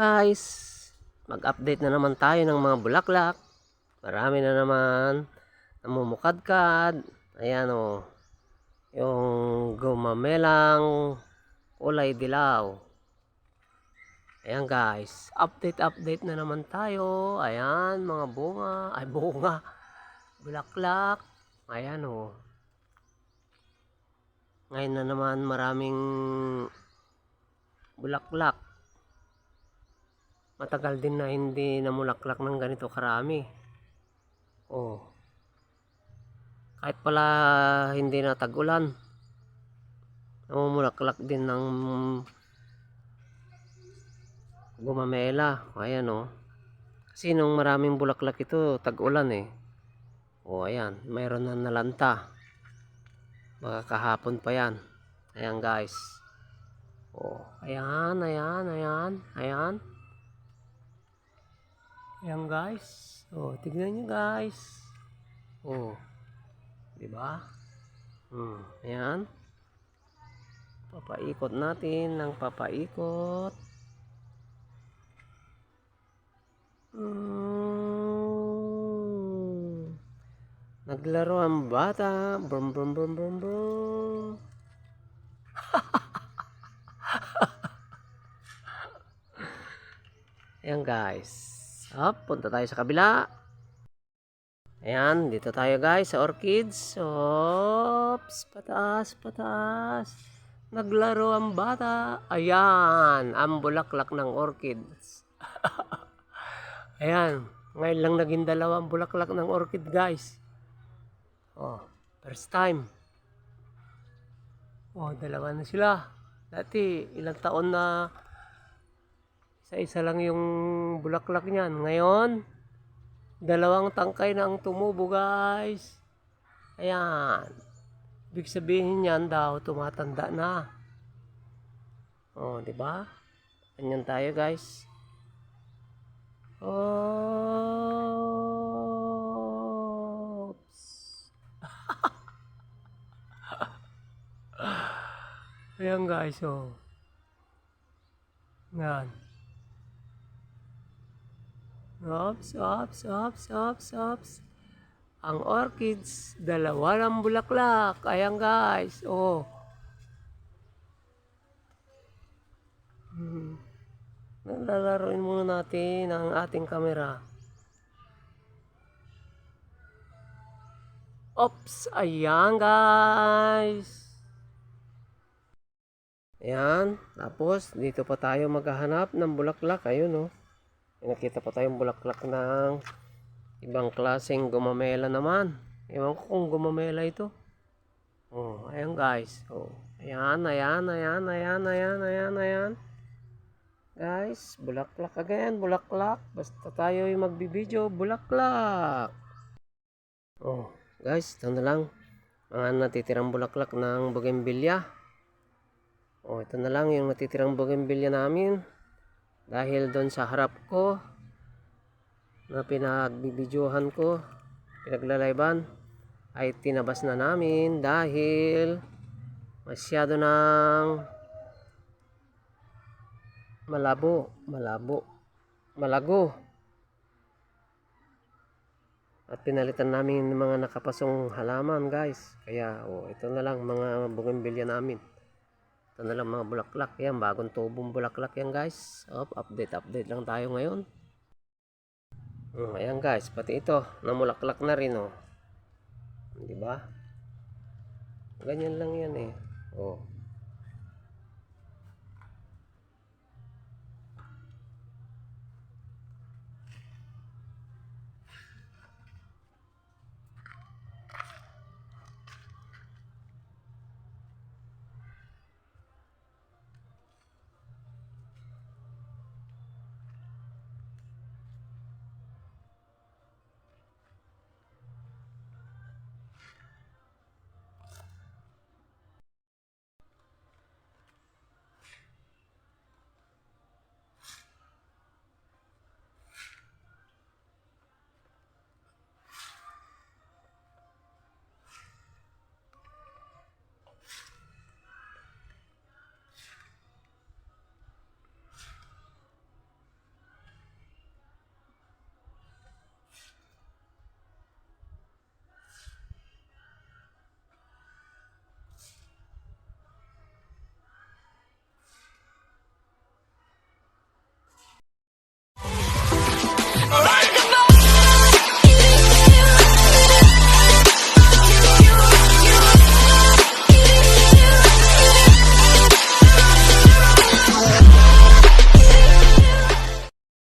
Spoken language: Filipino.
guys, mag-update na naman tayo ng mga bulaklak. Marami na naman namumukadkad. Ayan o, yung gumamelang kulay dilaw. Ayan guys, update na naman tayo. Ayan, mga bunga, bulaklak. Ayan o. Ngayon na naman maraming bulaklak. Matagal din na hindi namulaklak ng ganito karami. Oh. Kahit pala hindi na tag-ulan, namumulaklak din ng gumamela. Ayan oh. Kasi nung maraming bulaklak ito, tag-ulan eh. Oh, ayan, mayroon na nalanta. Baka kahapon pa yan. Ayan guys. Oh, ayan. Ayan guys. Oh, tignan nyo guys. Oh. 'Di ba? Ayan. Papaikot natin ng papaikot. Naglaro ang bata. Brum brum brum brum brum. Ayan guys. Up, punta tayo sa kabila. Ayan, dito tayo guys sa orchids. Ops, pataas. Naglaro ang bata. Ayan, ang bulaklak ng orchids. Ayan, ngayon lang naging dalawa ang bulaklak ng orchid guys. Oh, first time. Oh, dalawa na sila. Dati, ilang taon na isa-isa lang yung bulaklak niyan. Ngayon, dalawang tangkay na ang tumubo guys. Ayan. Ibig sabihin niyan daw tumatanda na. Oh, 'di ba? Ganyan tayo guys. Oops. Ayan guys, oh. Yan. Ops. Ang orchids, dalawa ng bulaklak. Ayan guys, oh. Lalaroin muna natin ang ating camera. Ops, ayan guys. Ayan, tapos dito pa tayo maghahanap ng bulaklak. Ayun oh. Nakita pa tayong bulaklak ng ibang klaseng gumamela naman. Ewan ko kung gumamela ito. Oh, ayan guys. Oh, ayan. Guys, bulaklak again, bulaklak. Basta tayo yung magbibideo, bulaklak. Oh, guys, ito na lang. Mga natitirang bulaklak ng bougainvillea. Oh, ito na lang yung natitirang bougainvillea namin. Dahil doon sa harap ko na pinagbibidyohan ko, pinaglalayban, ay tinabas na namin dahil masyado ng malago. At pinalitan namin ng mga nakapasong halaman guys. Kaya ito na lang mga bougainvillea namin. Ito na lang mga bulaklak. Yan, bagong tubong bulaklak yan guys. Update lang tayo ngayon. Ayan guys, pati ito, namulaklak na rin oh. Di ba? Ganyan lang yan eh. Oh.